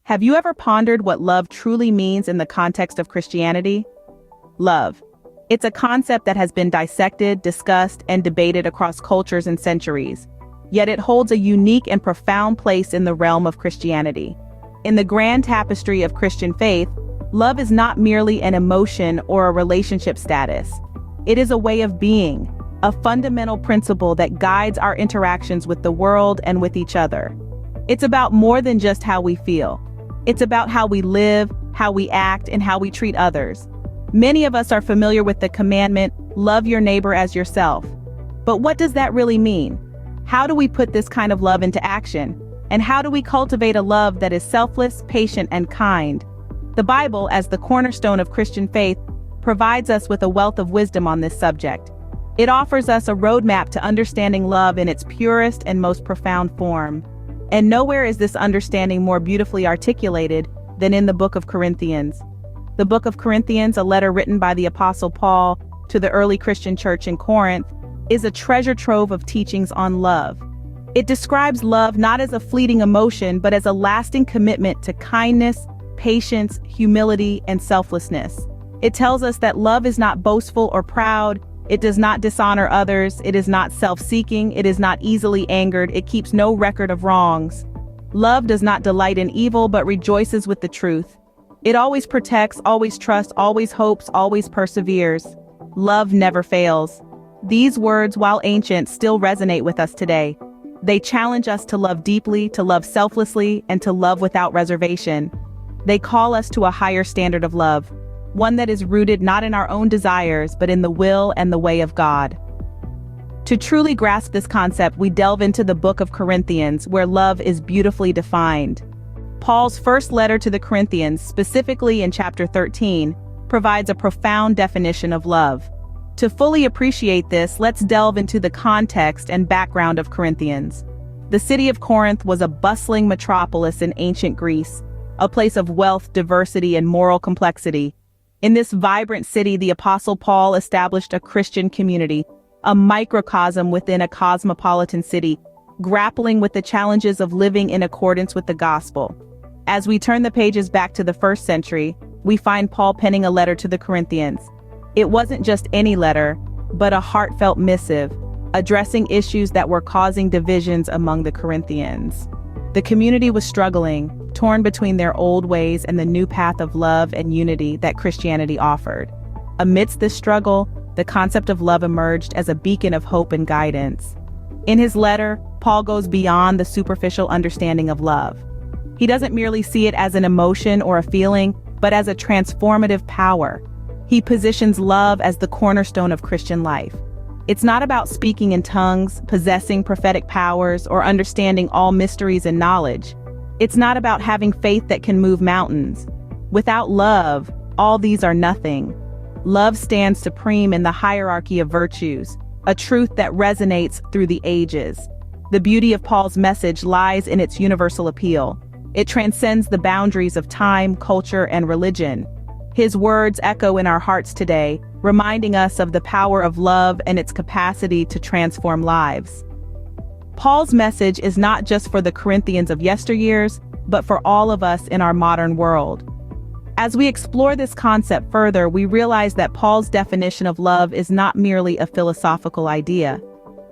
Have you ever pondered what love truly means in the context of Christianity? Love. It's a concept that has been dissected, discussed, and debated across cultures and centuries. Yet it holds a unique and profound place in the realm of Christianity. In the grand tapestry of Christian faith, love is not merely an emotion or a relationship status. It is a way of being, a fundamental principle that guides our interactions with the world and with each other. It's about more than just how we feel. It's about how we live, how we act, and how we treat others. Many of us are familiar with the commandment, love your neighbor as yourself. But what does that really mean? How do we put this kind of love into action? And how do we cultivate a love that is selfless, patient, and kind? The Bible, as the cornerstone of Christian faith, provides us with a wealth of wisdom on this subject. It offers us a roadmap to understanding love in its purest and most profound form. And nowhere is this understanding more beautifully articulated than in the book of Corinthians. The book of Corinthians, a letter written by the Apostle Paul to the early Christian church in Corinth, is a treasure trove of teachings on love. It describes love not as a fleeting emotion, but as a lasting commitment to kindness, patience, humility, and selflessness. It tells us that love is not boastful or proud. It does not dishonor others. It is not self-seeking. It is not easily angered. It keeps no record of wrongs. Love does not delight in evil, but rejoices with the truth. It always protects, always trusts, always hopes, always perseveres. Love never fails. These words, while ancient, still resonate with us today. They challenge us to love deeply, to love selflessly, and to love without reservation. They call us to a higher standard of love, one that is rooted not in our own desires, but in the will and the way of God. To truly grasp this concept, we delve into the book of Corinthians, where love is beautifully defined. Paul's first letter to the Corinthians, specifically in chapter 13, provides a profound definition of love. To fully appreciate this, let's delve into the context and background of Corinthians. The city of Corinth was a bustling metropolis in ancient Greece, a place of wealth, diversity, and moral complexity. In this vibrant city, the Apostle Paul established a Christian community, a microcosm within a cosmopolitan city, grappling with the challenges of living in accordance with the gospel. As we turn the pages back to the first century, we find Paul penning a letter to the Corinthians. It wasn't just any letter, but a heartfelt missive, addressing issues that were causing divisions among the Corinthians. The community was struggling, torn between their old ways and the new path of love and unity that Christianity offered. Amidst this struggle, the concept of love emerged as a beacon of hope and guidance. In his letter, Paul goes beyond the superficial understanding of love. He doesn't merely see it as an emotion or a feeling, but as a transformative power. He positions love as the cornerstone of Christian life. It's not about speaking in tongues, possessing prophetic powers, or understanding all mysteries and knowledge. It's not about having faith that can move mountains. Without love, all these are nothing. Love stands supreme in the hierarchy of virtues, a truth that resonates through the ages. The beauty of Paul's message lies in its universal appeal. It transcends the boundaries of time, culture, and religion. His words echo in our hearts today, reminding us of the power of love and its capacity to transform lives. Paul's message is not just for the Corinthians of yesteryears, but for all of us in our modern world. As we explore this concept further, we realize that Paul's definition of love is not merely a philosophical idea.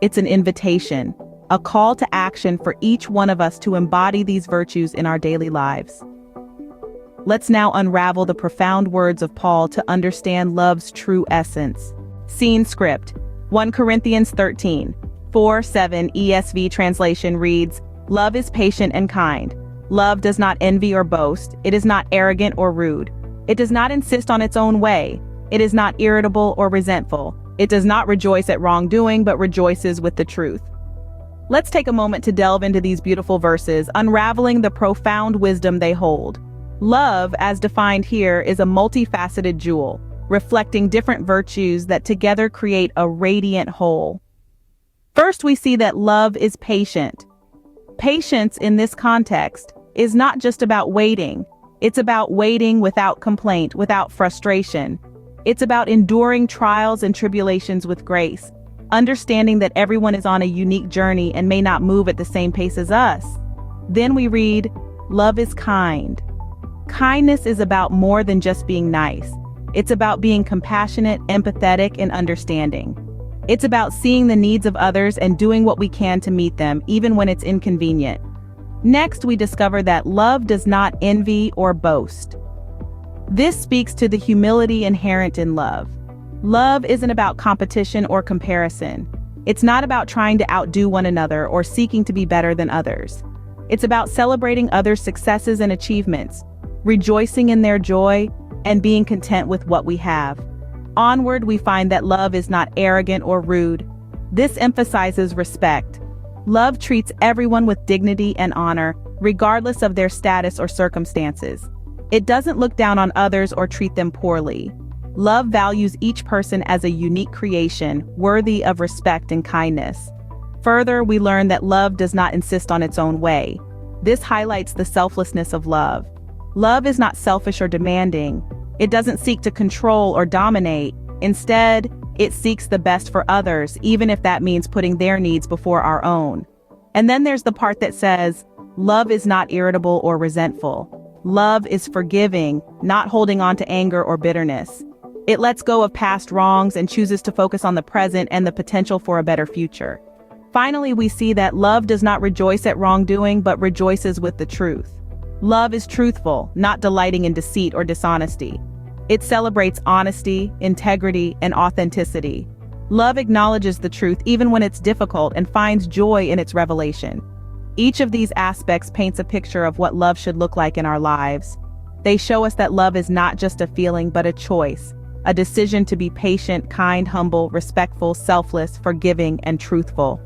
It's an invitation, a call to action for each one of us to embody these virtues in our daily lives. Let's now unravel the profound words of Paul to understand love's true essence. Scene script. 1 Corinthians 13, 4-7 ESV translation reads, "Love is patient and kind. Love does not envy or boast. It is not arrogant or rude. It does not insist on its own way. It is not irritable or resentful. It does not rejoice at wrongdoing, but rejoices with the truth." Let's take a moment to delve into these beautiful verses, unraveling the profound wisdom they hold. Love, as defined here, is a multifaceted jewel, reflecting different virtues that together create a radiant whole. First, we see that love is patient. Patience in this context is not just about waiting. It's about waiting without complaint, without frustration. It's about enduring trials and tribulations with grace, understanding that everyone is on a unique journey and may not move at the same pace as us. Then we read, Love is kind. Kindness is about more than just being nice. It's about being compassionate, empathetic, and understanding. It's about seeing the needs of others and doing what we can to meet them, even when it's inconvenient. Next, we discover that love does not envy or boast. This speaks to the humility inherent in love. Love isn't about competition or comparison. It's not about trying to outdo one another or seeking to be better than others. It's about celebrating others' successes and achievements, rejoicing in their joy, and being content with what we have. Onward, we find that love is not arrogant or rude. This emphasizes respect. Love treats everyone with dignity and honor, regardless of their status or circumstances. It doesn't look down on others or treat them poorly. Love values each person as a unique creation, worthy of respect and kindness. Further, we learn that love does not insist on its own way. This highlights the selflessness of love. Love is not selfish or demanding. It doesn't seek to control or dominate. Instead, it seeks the best for others, even if that means putting their needs before our own. And then there's the part that says, love is not irritable or resentful. Love is forgiving, not holding on to anger or bitterness. It lets go of past wrongs and chooses to focus on the present and the potential for a better future. Finally, we see that love does not rejoice at wrongdoing, but rejoices with the truth. Love is truthful, not delighting in deceit or dishonesty. It celebrates honesty, integrity, and authenticity. Love acknowledges the truth even when it's difficult and finds joy in its revelation. Each of these aspects paints a picture of what love should look like in our lives. They show us that love is not just a feeling but a choice, a decision to be patient, kind, humble, respectful, selfless, forgiving, and truthful.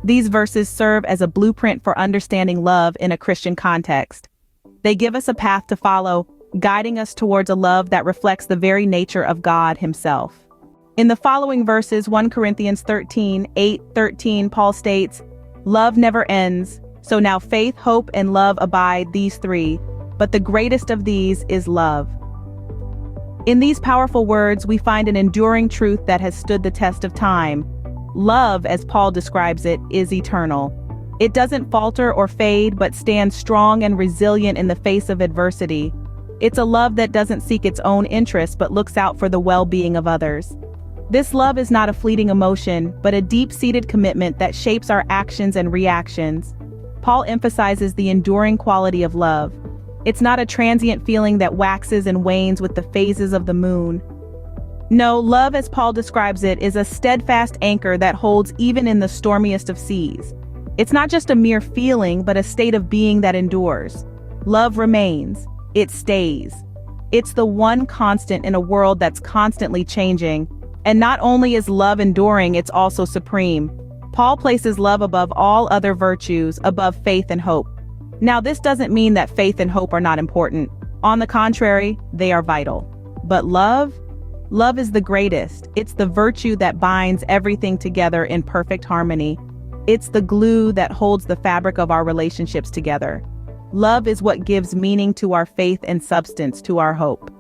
These verses serve as a blueprint for understanding love in a Christian context. They give us a path to follow, guiding us towards a love that reflects the very nature of God Himself. In the following verses, 1 Corinthians 13:8-13, Paul states, "Love never ends, so now faith, hope, and love abide, these three, but the greatest of these is love." In these powerful words, we find an enduring truth that has stood the test of time. Love, as Paul describes it, is eternal. It doesn't falter or fade, but stands strong and resilient in the face of adversity. It's a love that doesn't seek its own interests but looks out for the well-being of others. This love is not a fleeting emotion, but a deep-seated commitment that shapes our actions and reactions. Paul emphasizes the enduring quality of love. It's not a transient feeling that waxes and wanes with the phases of the moon. No, love, as Paul describes it, is a steadfast anchor that holds even in the stormiest of seas. It's not just a mere feeling, but a state of being that endures. Love remains. It stays. It's the one constant in a world that's constantly changing. And not only is love enduring, it's also supreme. Paul places love above all other virtues, above faith and hope. Now, this doesn't mean that faith and hope are not important. On the contrary, they are vital. But love is the greatest. It's the virtue that binds everything together in perfect harmony. It's the glue that holds the fabric of our relationships together. Love is what gives meaning to our faith and substance to our hope.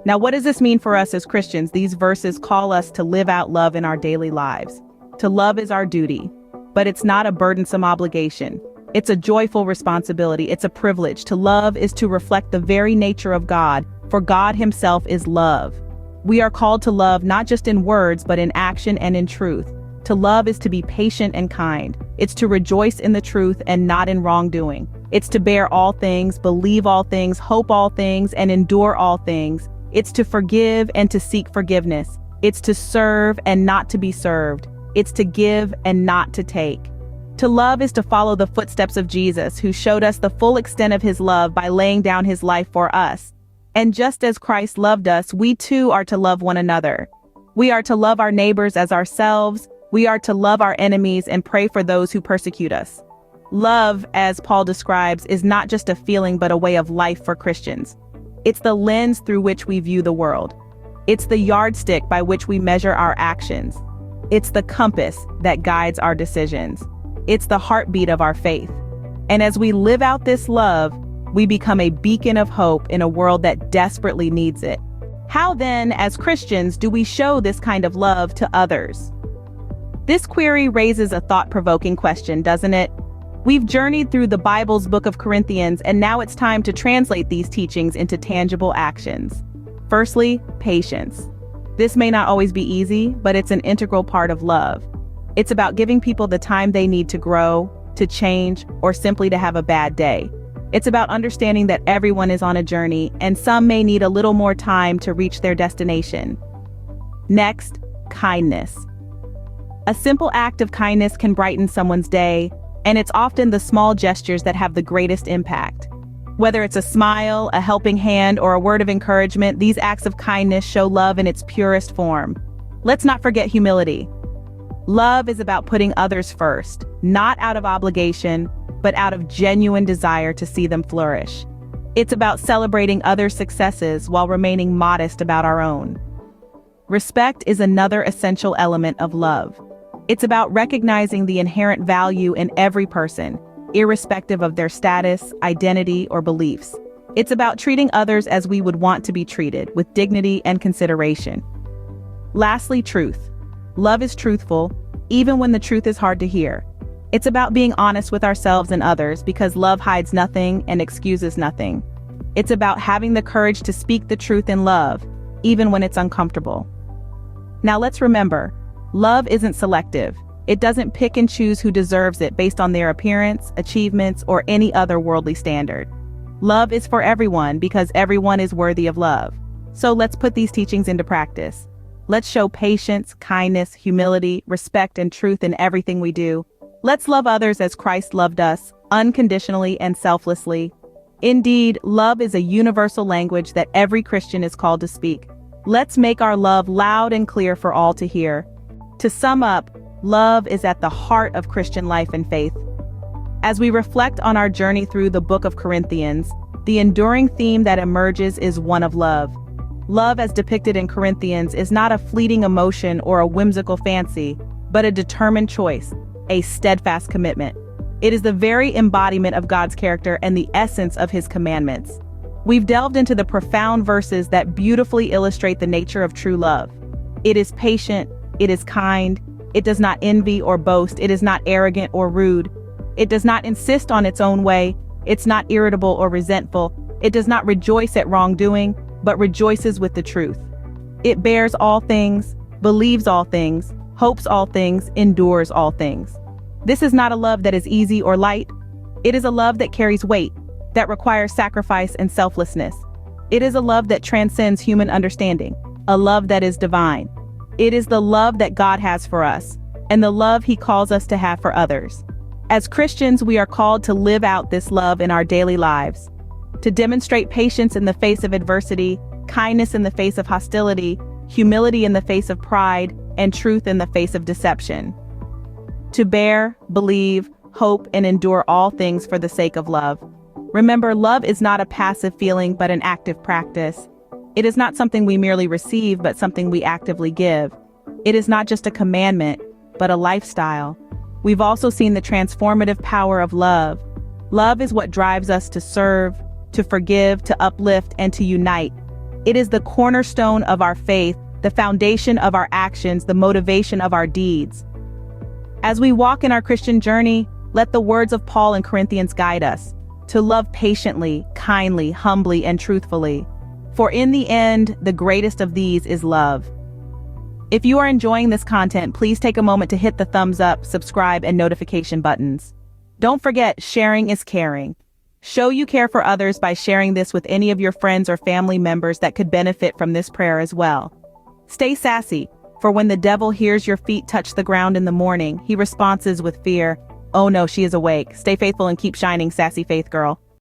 Now, what does this mean for us as Christians? These verses call us to live out love in our daily lives. To love is our duty, but it's not a burdensome obligation. It's a joyful responsibility. It's a privilege. To love is to reflect the very nature of God, for God Himself is love. We are called to love not just in words, but in action and in truth. To love is to be patient and kind. It's to rejoice in the truth and not in wrongdoing. It's to bear all things, believe all things, hope all things, and endure all things. It's to forgive and to seek forgiveness. It's to serve and not to be served. It's to give and not to take. To love is to follow the footsteps of Jesus, who showed us the full extent of His love by laying down His life for us. And just as Christ loved us, we too are to love one another. We are to love our neighbors as ourselves. We are to love our enemies and pray for those who persecute us. Love, as Paul describes, is not just a feeling but a way of life for Christians. It's the lens through which we view the world. It's the yardstick by which we measure our actions. It's the compass that guides our decisions. It's the heartbeat of our faith. And as we live out this love, we become a beacon of hope in a world that desperately needs it. How then, as Christians, do we show this kind of love to others? This query raises a thought-provoking question, doesn't it? We've journeyed through the Bible's book of Corinthians, and now it's time to translate these teachings into tangible actions. Firstly, patience. This may not always be easy, but it's an integral part of love. It's about giving people the time they need to grow, to change, or simply to have a bad day. It's about understanding that everyone is on a journey, and some may need a little more time to reach their destination. Next, kindness. A simple act of kindness can brighten someone's day, and it's often the small gestures that have the greatest impact. Whether it's a smile, a helping hand, or a word of encouragement, these acts of kindness show love in its purest form. Let's not forget humility. Love is about putting others first, not out of obligation, but out of genuine desire to see them flourish. It's about celebrating others' successes while remaining modest about our own. Respect is another essential element of love. It's about recognizing the inherent value in every person, irrespective of their status, identity, or beliefs. It's about treating others as we would want to be treated, with dignity and consideration. Lastly, truth. Love is truthful, even when the truth is hard to hear. It's about being honest with ourselves and others, because love hides nothing and excuses nothing. It's about having the courage to speak the truth in love, even when it's uncomfortable. Now let's remember, love isn't selective. It doesn't pick and choose who deserves it based on their appearance, achievements, or any other worldly standard. Love is for everyone because everyone is worthy of love. So let's put these teachings into practice. Let's show patience, kindness, humility, respect, and truth in everything we do. Let's love others as Christ loved us, unconditionally and selflessly. Indeed, love is a universal language that every Christian is called to speak. Let's make our love loud and clear for all to hear. To sum up, love is at the heart of Christian life and faith. As we reflect on our journey through the book of Corinthians, the enduring theme that emerges is one of love. Love, as depicted in Corinthians, is not a fleeting emotion or a whimsical fancy, but a determined choice, a steadfast commitment. It is the very embodiment of God's character and the essence of His commandments. We've delved into the profound verses that beautifully illustrate the nature of true love. It is patient, it is kind, it does not envy or boast, it is not arrogant or rude. It does not insist on its own way, it's not irritable or resentful, it does not rejoice at wrongdoing, but rejoices with the truth. It bears all things, believes all things, hopes all things, endures all things. This is not a love that is easy or light. It is a love that carries weight, that requires sacrifice and selflessness. It is a love that transcends human understanding, a love that is divine. It is the love that God has for us, and the love He calls us to have for others. As Christians, we are called to live out this love in our daily lives, to demonstrate patience in the face of adversity, kindness in the face of hostility, humility in the face of pride, and truth in the face of deception. To bear, believe, hope, and endure all things for the sake of love. Remember, love is not a passive feeling but an active practice. It is not something we merely receive but something we actively give. It is not just a commandment, but a lifestyle. We've also seen the transformative power of love. Love is what drives us to serve, to forgive, to uplift, and to unite. It is the cornerstone of our faith, the foundation of our actions, the motivation of our deeds. As we walk in our Christian journey, let the words of Paul in Corinthians guide us, to love patiently, kindly, humbly, and truthfully. For in the end, the greatest of these is love. If you are enjoying this content, please take a moment to hit the thumbs up, subscribe, and notification buttons. Don't forget, sharing is caring. Show you care for others by sharing this with any of your friends or family members that could benefit from this prayer as well. Stay sassy, for when the devil hears your feet touch the ground in the morning, he responds with fear. Oh no, she is awake. Stay faithful and keep shining, sassy faith girl.